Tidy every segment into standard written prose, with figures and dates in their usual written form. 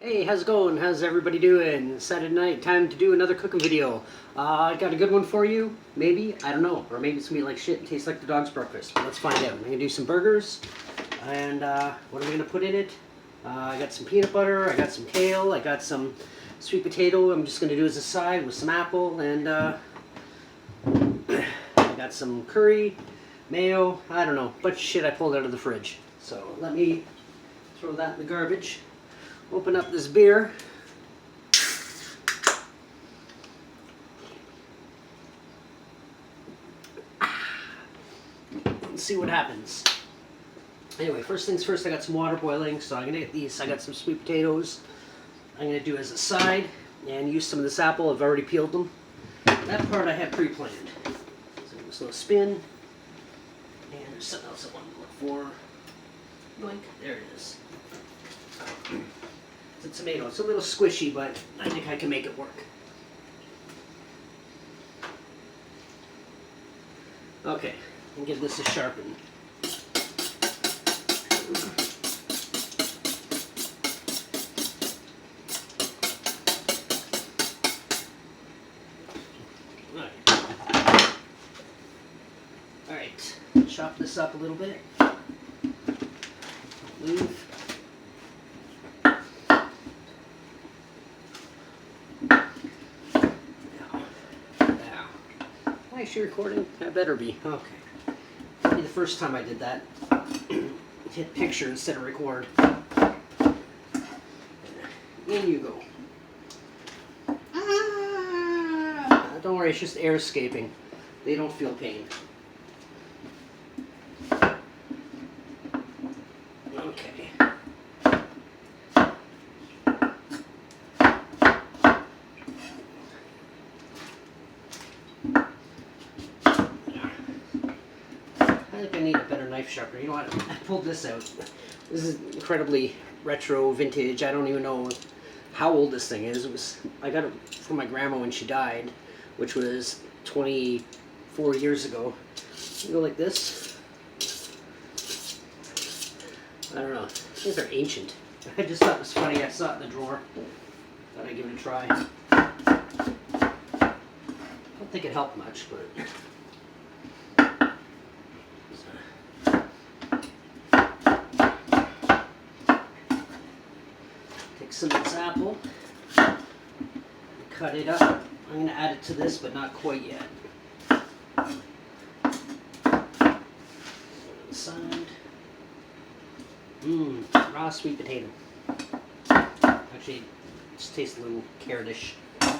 Hey, how's it going? How's everybody doing? Saturday night, time to do another cooking video. I got a good one for you. Maybe, I don't know. Or maybe it's gonna be like shit and taste like the dog's breakfast. But let's find out. I'm gonna do some burgers. And what am I gonna put in it? I got some peanut butter, I got some kale, I got some sweet potato. I'm just gonna do as a side with some apple. And I got some curry, mayo, I don't know. Bunch of shit I pulled out of the fridge. So let me throw that in the garbage. Open up this beer. And see what happens. Anyway, first things first, I got some water boiling, so I'm going to get these. I got some sweet potatoes. I'm going to do as a side and use some of this apple. I've already peeled them. That part I have pre-planned. So just a little spin. And there's something else I want to look for. Blink. There it is. It's a tomato. It's a little squishy, but I think I can make it work. Okay, and give this a sharpen. Alright, chop this up a little bit. Move. Is she recording? I better be. Okay. That'll be the first time I did that. Hit picture instead of record. In you go. Don't worry, it's just air escaping. They don't feel pain. Okay. I think I need a better knife sharpener. You know what? I pulled this out. This is incredibly retro, vintage. I don't even know how old this thing is. I got it from my grandma when she died, which was 24 years ago. You go like this. I don't know. These are ancient. I just thought it was funny. I saw it in the drawer. Thought I'd give it a try. I don't think it helped much, but... Some of this apple, cut it up. I'm going to add it to this, but not quite yet. Side. Raw sweet potato. Actually, it just tastes a little carrotish. So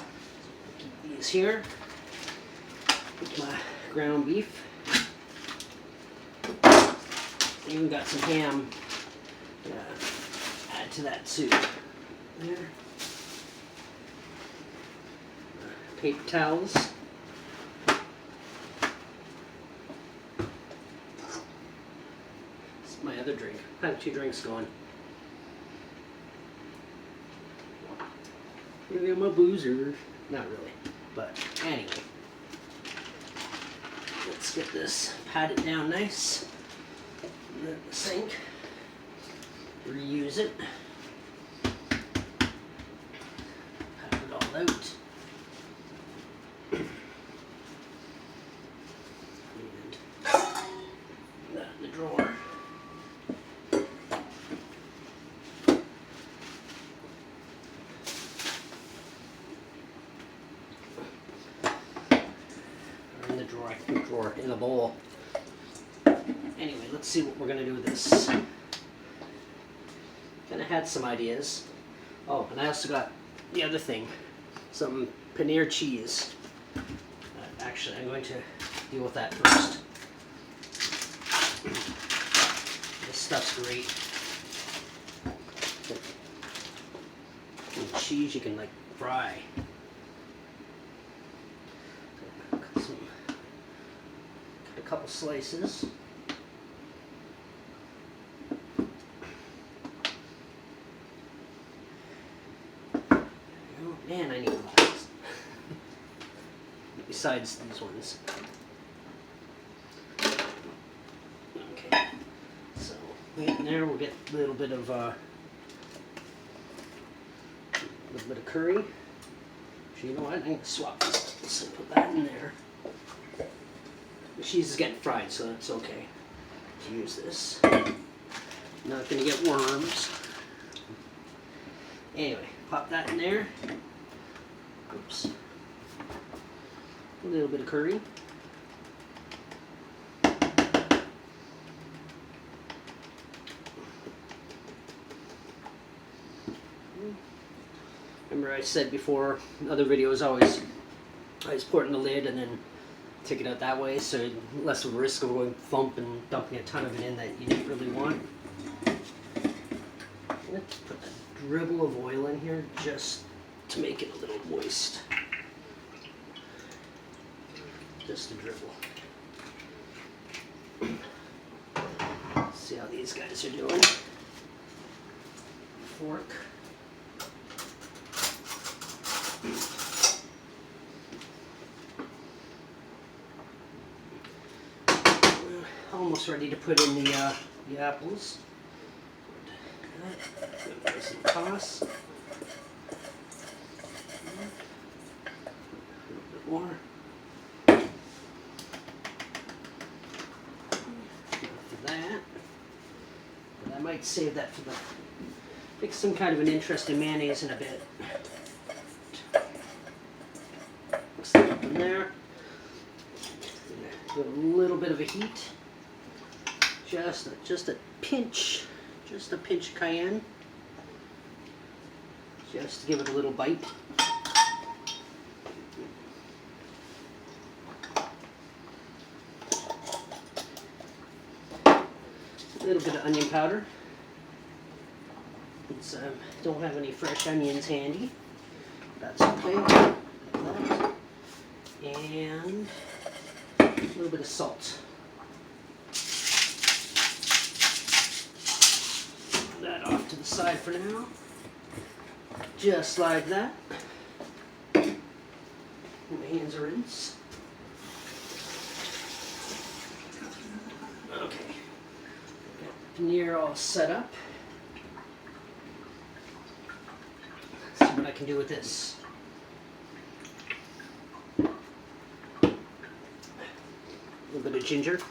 keep these here. Put my ground beef. Even got some ham. Add to that too. There. Paper towels. This is my other drink. I have 2 drinks going. Maybe I'm a boozer. Not really. But anyway. Let's get this, pat it down nice. And then the sink. Reuse it. Out. And that in the drawer. Or in the drawer, in the bowl. Anyway, let's see what we're going to do with this. Kind of had some ideas. Oh, and I also got the other thing. Some paneer cheese. Actually, I'm going to deal with that first. This stuff's great. And cheese you can like fry. Cut a couple slices. Man, I need glasses. Besides these ones. Okay. So, we get in there, we'll get a little bit of little bit of curry. Actually, you know what? I'm going to swap this and put that in there. The cheese is getting fried, so that's okay to use this. Not going to get worms. Anyway, pop that in there. Oops. A little bit of curry. Remember I said before, in other videos, I always pour it in the lid and then take it out that way, so less of a risk of going thump and dumping a ton of it in that you didn't really want. Let's put a dribble of oil in here just to make it a little moist. Just a dribble. See how these guys are doing. Fork. Almost ready to put in the apples. Nice and toss. A little bit more. For that. But I might save that for the. Make some kind of an interesting mayonnaise in a bit. Mix that up in there. Give it a little bit of a heat. Just a pinch of cayenne, just to give it a little bite. A little bit of onion powder. Don't have any fresh onions handy. That's okay. And a little bit of salt. That off to the side for now. Just like that. My hands are rinsed. Okay. Got the paneer all set up. Let's see what I can do with this. A little bit of ginger.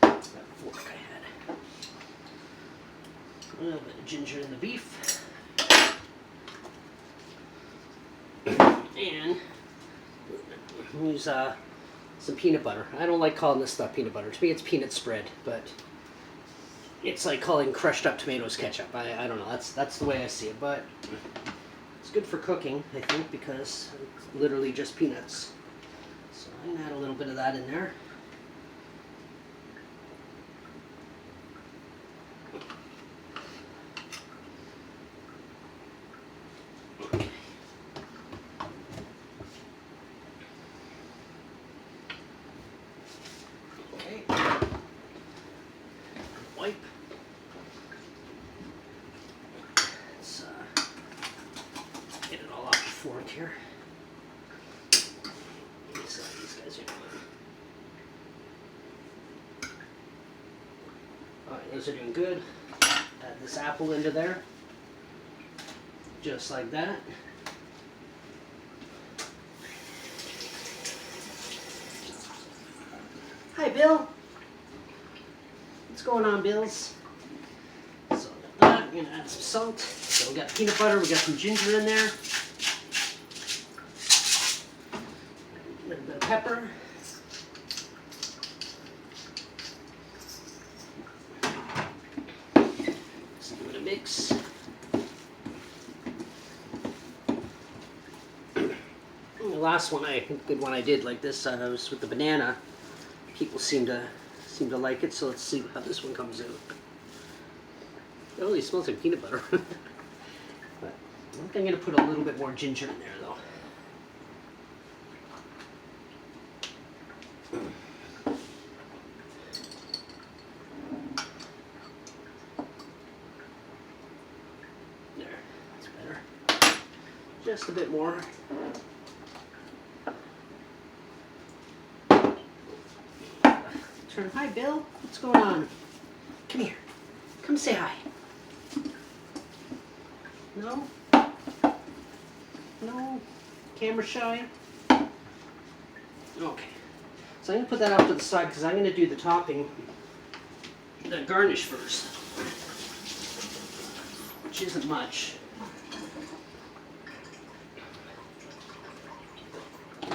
That fork I had. A little bit of ginger in the beef. And use some peanut butter. I don't like calling this stuff peanut butter. To me it's peanut spread, but it's like calling crushed up tomatoes ketchup. I don't know. That's the way I see it, but it's good for cooking, I think, because it's literally just peanuts. So I'm gonna add a little bit of that in there. Wipe. Let's get it all off the fork here. Let's see how these guys are doing. Alright, those are doing good. Add this apple into there. Just like that. Hi, Bill. What's going on, Bills? So that, we're gonna add some salt. So we got peanut butter, we got some ginger in there. A little bit of pepper. Just give it a mix. And the last one, good one I did like this, was with the banana. People seem to like it, so let's see how this one comes out. It only smells like peanut butter. But I think I'm going to put a little bit more ginger in there, though. There, that's better. Just a bit more. Hi, Bill. What's going on? Come here. Come say hi. No? No? Camera shy? Okay. So I'm going to put that off to the side because I'm going to do the topping, the garnish first, which isn't much.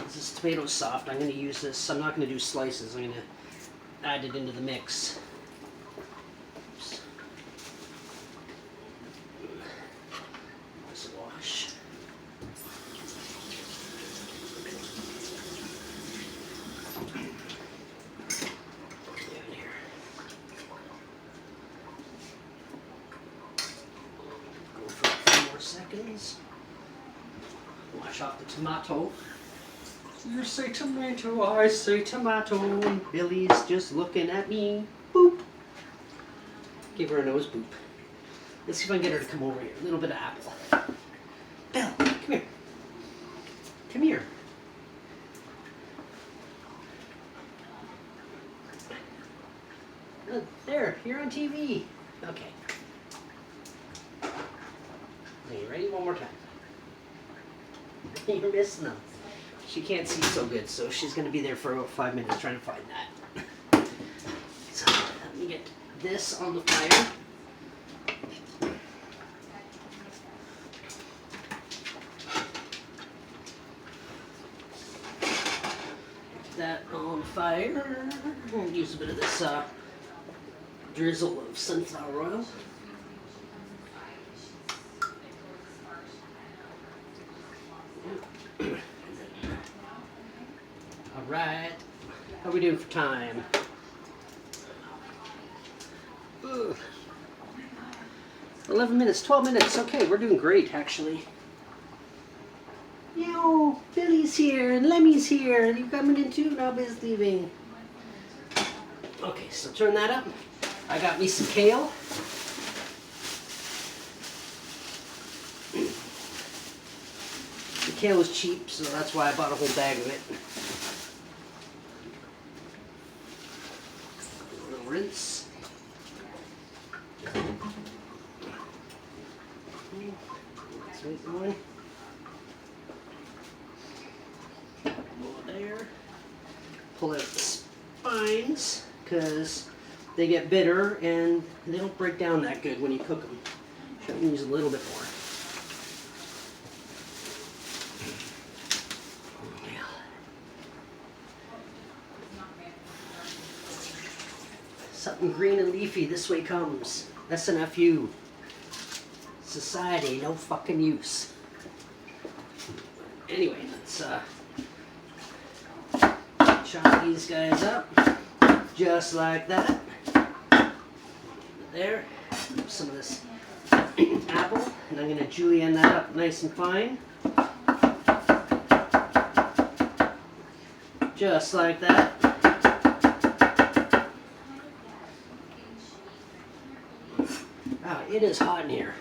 This tomato's soft. I'm going to use this. I'm not going to do slices. I'm going to add it into the mix. Oops. Let's wash. In here. Go for a few more seconds. Wash off the tomato. You say tomato, I say tomato, and Billy's just looking at me. Boop. Give her a nose boop. Let's see if I can get her to come over here. A little bit of apple. Bill, come here. Come here. There, you're on TV. Okay. Are you ready? One more time. You're missing them. She can't see so good, so she's going to be there for about 5 minutes trying to find that. So let me get this on the fire. Get that on fire. I'll use a bit of this drizzle of sunflower oil. Alright, how are we doing for time? Ugh. 11 minutes, 12 minutes, okay, we're doing great actually. Yo, Billy's here and Lemmy's here, and you coming in too? Now Biz leaving. Okay, so turn that up. I got me some kale. The kale was cheap, so that's why I bought a whole bag of it. A little rinse. Sweet one. There. Pull out the spines because they get bitter and they don't break down that good when you cook them. Should use a little bit more. Something green and leafy, this way comes. SNFU. Society, no fucking use. Anyway, let's chop these guys up. Just like that. There. Some of this apple. And I'm going to julienne that up nice and fine. Just like that. Wow, it is hot in here.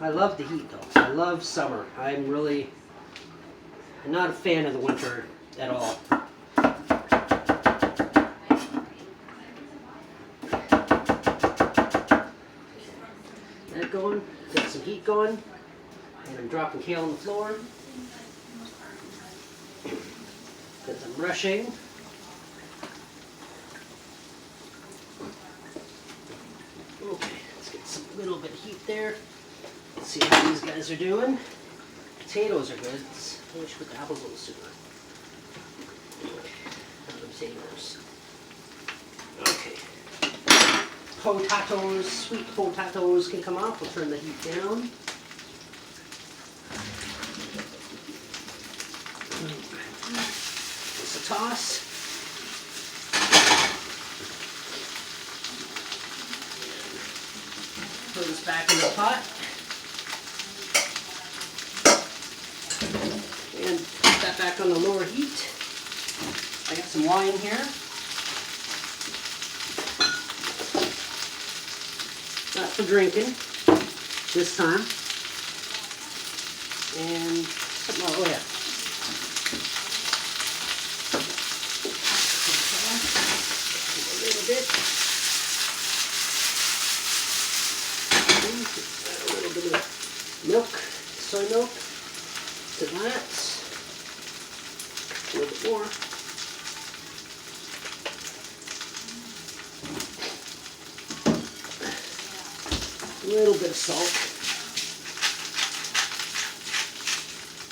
I love the heat though. I love summer. I'm not a fan of the winter at all. That going, got some heat going, and I'm dropping kale on the floor because I'm rushing. Okay, let's get some little bit of heat there. Let's see how these guys are doing. Potatoes are good. I wish put the apples a little sooner. Potatoes. Okay. Potatoes, sweet potatoes can come off. We'll turn the heat down. Just a toss. Put this back in the pot. And put that back on the lower heat. I got some wine here. Not for drinking this time. And something else. Oh yeah. A little bit. A little bit of milk. soy milk to that. A little bit more. A little bit of salt.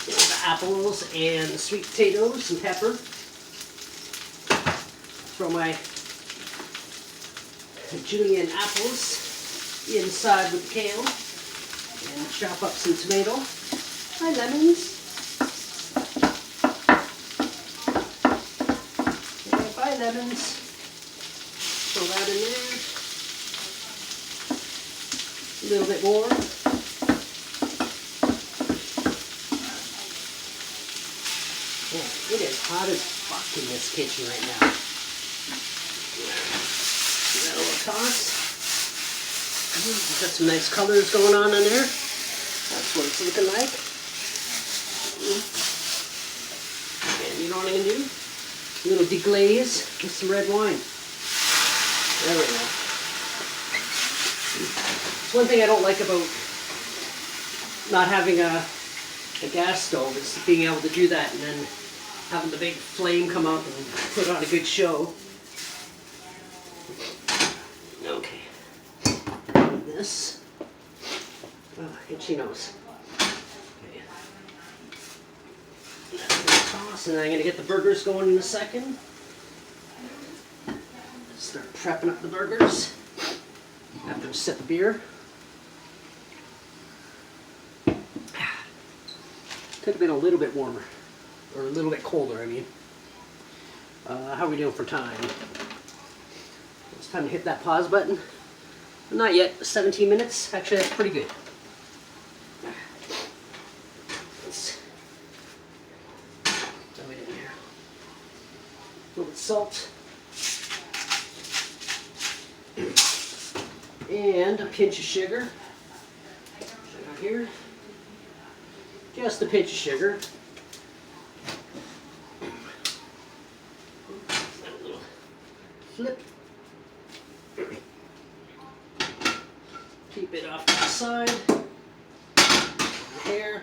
The apples and the sweet potatoes and pepper. Throw my julienne apples inside with the kale. And chop up some tomato. My lemons. And 5 lemons. Throw that in there. A little bit more. Oh, it is hot as fuck in this kitchen right now. Give that a little toss. Got some nice colors going on in there. That's what it's looking like. And you know what I'm going to do? A little deglaze with some red wine. There we go. It's one thing I don't like about not having a gas stove is being able to do that and then having the big flame come up and put on a good show. Okay. This. Oh, itchy nose. Okay. Toss, and then I'm going to get the burgers going in a second. Start prepping up the burgers after a sip of beer. Could have been a little bit warmer, or a little bit colder, I mean. How are we doing for time? It's time to hit that pause button. Not yet, 17 minutes. Actually, that's pretty good. Let's throw it in here. A little bit of salt. And a pinch of sugar. Sugar here. Just a pinch of sugar. A little flip. Keep it off to the side. Here.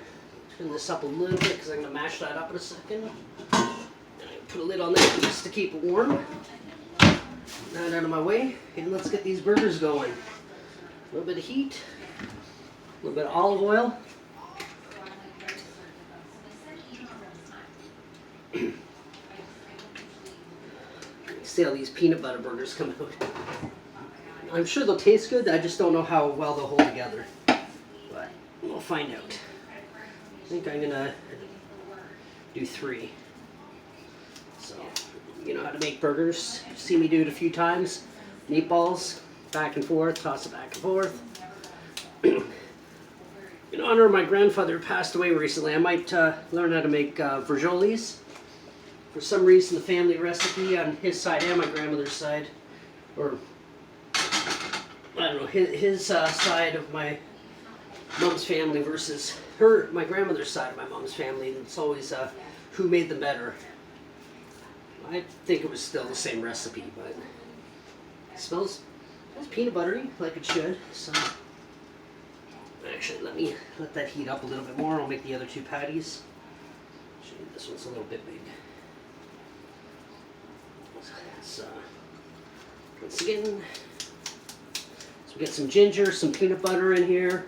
Turn this up a little bit because I'm going to mash that up in a second. And I put a lid on that just to keep it warm. That out of my way. And let's get these burgers going. A little bit of heat. A little bit of olive oil. See how these peanut butter burgers come out. I'm sure they'll taste good, I just don't know how well they'll hold together. But we'll find out. I think I'm gonna do 3. So, you know how to make burgers. You've seen me do it a few times. Meatballs, back and forth, toss it back and forth. In honor of my grandfather who passed away recently, I might learn how to make vergiolis. For some reason, the family recipe on his side and my grandmother's side, or I don't know, his side of my mom's family versus my grandmother's side of my mom's family, it's always who made them better. I think it was still the same recipe, but it smells peanut buttery like it should. So actually, let me let that heat up a little bit more. I'll make the other 2 patties. Actually, this one's a little bit big. So, once again, so we get some ginger, some peanut butter in here,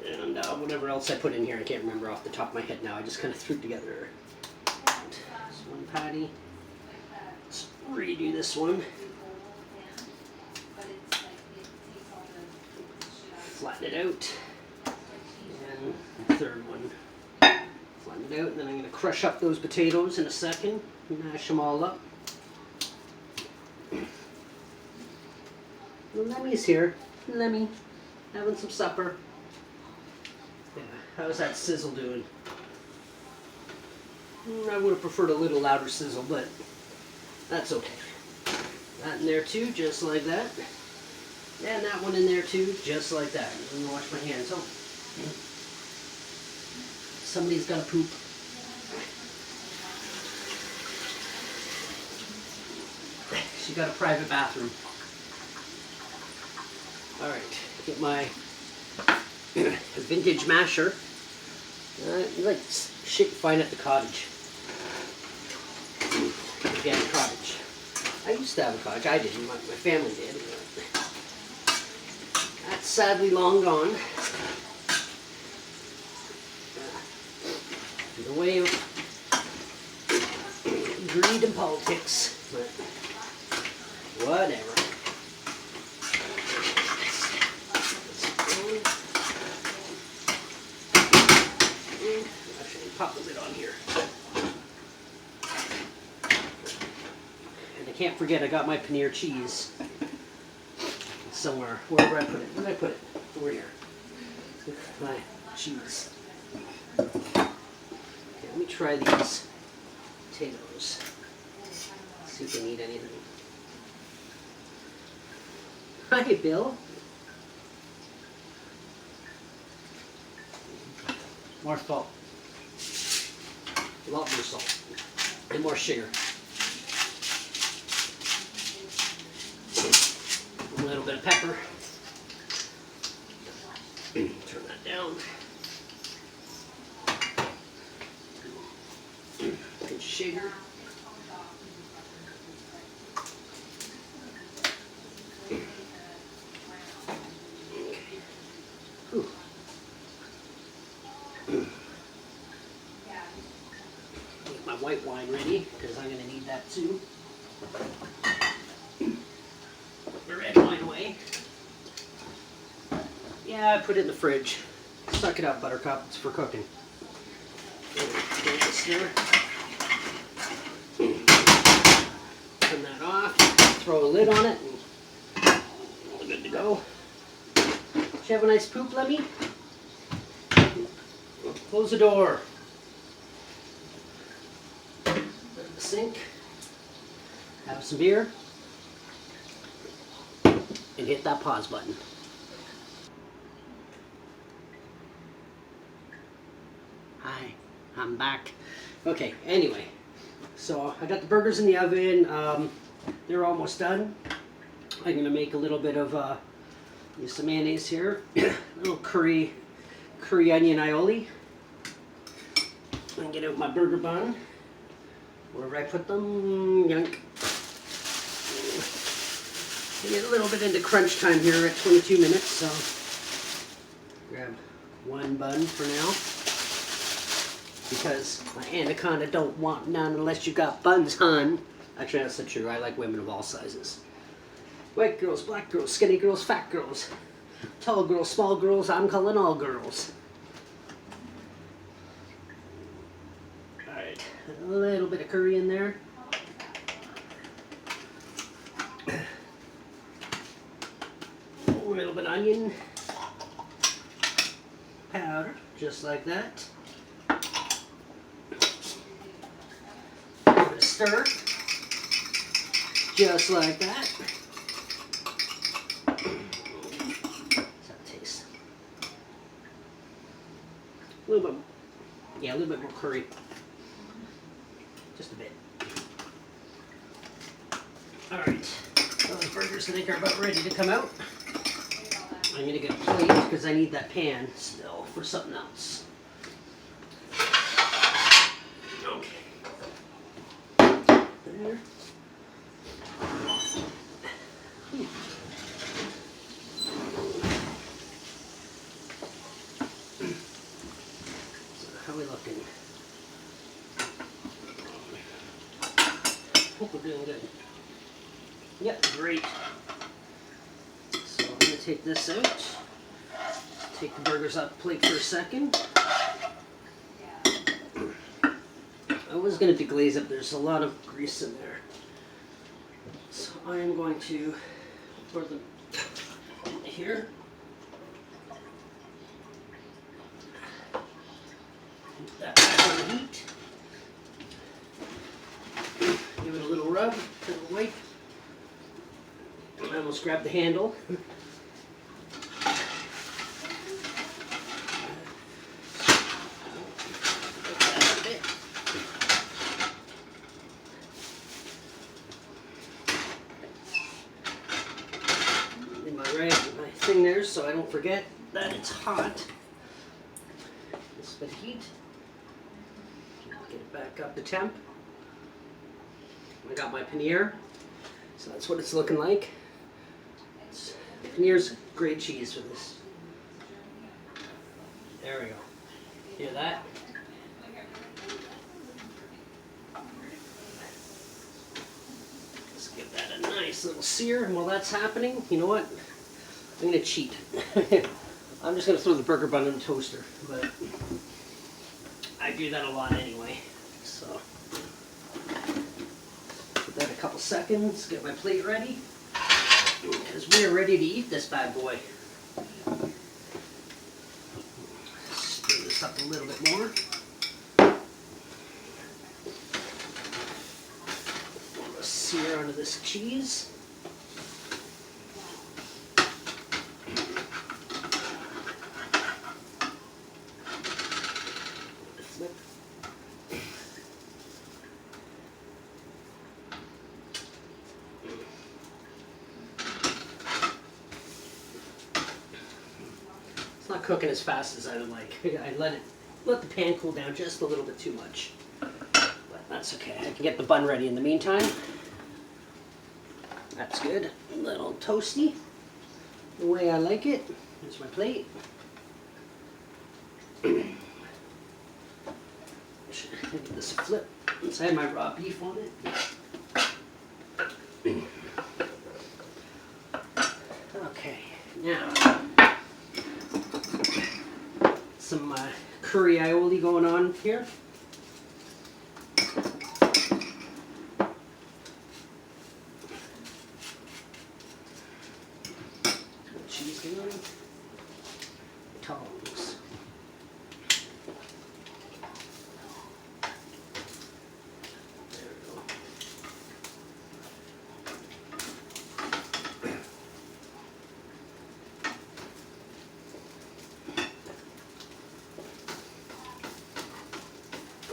and whatever else I put in here. I can't remember off the top of my head now. I just kind of threw it together. This one patty. Let's redo this one. Flatten it out. And the third one. Flatten it out, and then I'm going to crush up those potatoes in a second. Mash them all up. Lemmy's here. Lemmy, having some supper. Yeah, how's that sizzle doing? I would have preferred a little louder sizzle, but that's okay. That in there too, just like that. And that one in there too, just like that. I'm going to wash my hands. Oh, somebody's got to poop. She got a private bathroom. Alright, get my vintage masher. Like shit you find at the cottage. Organic cottage. I used to have a cottage. I didn't. My family did. That's sadly long gone. The way of greed and politics. But whatever. Actually, pop the lid on here. And I can't forget I got my paneer cheese somewhere. Where did I put it? Where did I put it? Over here. My cheese. Okay, let me try these potatoes. See if they need anything. Hi, Bill. More salt. A lot more salt. And more sugar. A little bit of pepper. Turn that down. Pinch sugar. Get my white wine ready, because I'm going to need that too. Put the red wine away. Yeah, I put it in the fridge. Suck it up, Buttercup. It's for cooking. Stir. Turn that off. Throw a lid on it. And we're good to go. Did you have a nice poop, Lemmy? Close the door. Put it in the sink. Have some beer. And hit that pause button. Hi, I'm back. Okay, anyway. So I got the burgers in the oven. They're almost done. I'm going to make a little bit of use some mayonnaise here. A little curry onion aioli. And get out my burger bun. Wherever I put them, yunk. I get a little bit into crunch time here at 22 minutes, so grab one bun for now. Because my anaconda don't want none unless you got buns, hun. Actually, that's not true. I like women of all sizes. White girls, black girls, skinny girls, fat girls. Tall girls, small girls, I'm calling all girls. Alright, a little bit of curry in there. A little bit of onion powder, just like that. A little bit of stir, just like that. A little bit, yeah, a little bit more curry. Just a bit. Alright, those burgers I think are about ready to come out. I'm going to get a plate because I need that pan still for something else. Okay. There. How are we looking? Hope we're doing good. Yep, great. So I'm going to take this out. Take the burgers off the plate for a second. I was going to deglaze it, but there's a lot of grease in there. So I am going to pour them in here. Put that back on the heat. Give it a little rub, a little wipe. I almost grabbed the handle. In my thing there, so I don't forget that it's hot. This bit of heat. Get it back up to temp. I got my paneer, so that's what it's looking like. Paneer's great cheese for this. There we go. Hear that? Let's give that a nice little sear, and while that's happening, you know what? I'm gonna cheat. I'm just gonna throw the burger bun in the toaster, but I do that a lot anyway. So give that a couple seconds, get my plate ready, because we're ready to eat this bad boy. Stir this up a little bit more. Let's sear onto this cheese. Flip. It's not cooking as fast as I would like. I let the pan cool down just a little bit too much. But that's okay. I can get the bun ready in the meantime. That's good. A little toasty. The way I like it. Here's my plate. Give this a flip. Since I have my raw beef on it. Okay, now some curry aioli going on here. Cheese going. Tongs.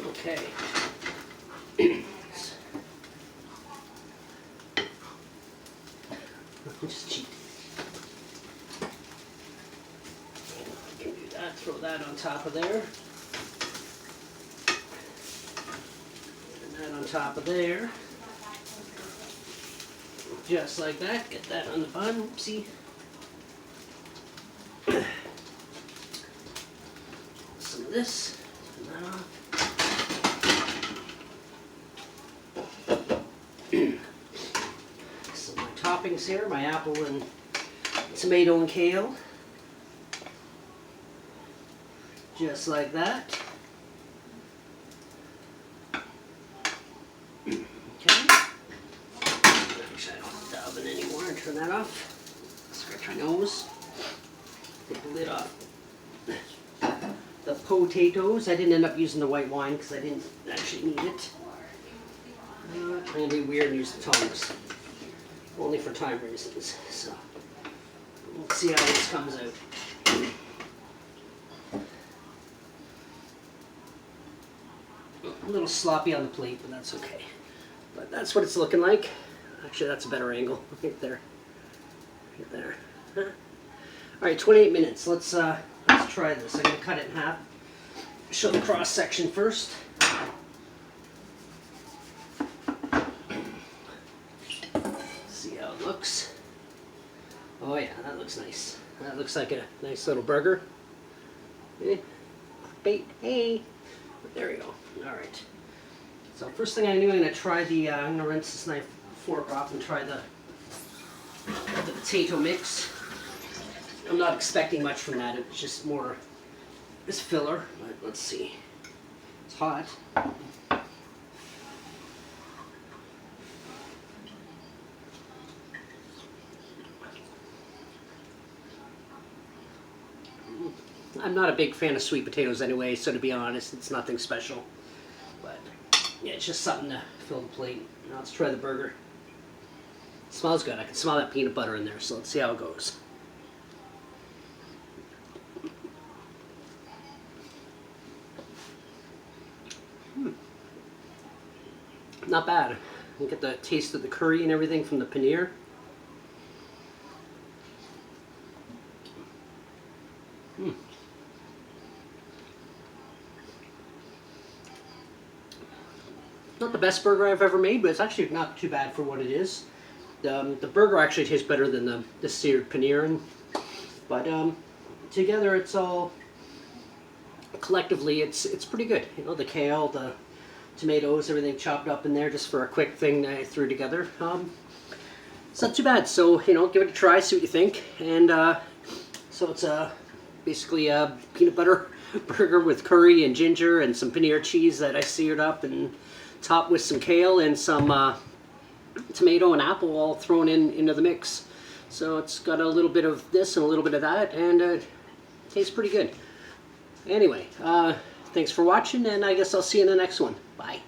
Okay. Just cheat. Can do that. Throw that on top of there. And that on top of there. Just like that. Get that on the bun. Oopsie. Some of this. Turn that off. Some of my toppings here, my apple and tomato and kale. Just like that. Okay. Actually, I don't have the oven anymore. Turn that off. Scratch my nose. Take the lid off. The potatoes. I didn't end up using the white wine because I didn't actually need it. I'm going to be weird and use the tongs. Only for time reasons. So, let's see how this comes out. A little sloppy on the plate, but that's okay. But that's what it's looking like. Actually, that's a better angle. Right there. Right there. Huh? All right, 28 minutes. Let's try this. I'm going to cut it in half. Show the cross section first. See how it looks. Oh yeah, that looks nice. That looks like a nice little burger. Bait. Hey. There we go. All right. So first thing I do, I'm going to try the. I'm going to rinse this knife fork off and try the potato mix. I'm not expecting much from that. It's just more this filler. But let's see. It's hot. I'm not a big fan of sweet potatoes anyway, so to be honest, it's nothing special. But yeah, it's just something to fill the plate. Now let's try the burger. It smells good. I can smell that peanut butter in there, so let's see how it goes. Not bad. You get the taste of the curry and everything from the paneer. not the best burger I've ever made, but it's actually not too bad for what it is. The burger actually tastes better than the seared paneer, but together it's all, collectively it's pretty good. You know, the kale, the tomatoes, everything chopped up in there just for a quick thing that I threw together. It's not too bad, so you know, give it a try, see what you think. And so it's basically a peanut butter burger with curry and ginger and some paneer cheese that I seared up and topped with some kale and some tomato and apple all thrown into the mix. So it's got a little bit of this and a little bit of that, and it tastes pretty good. Anyway, thanks for watching, and I guess I'll see you in the next one. Bye.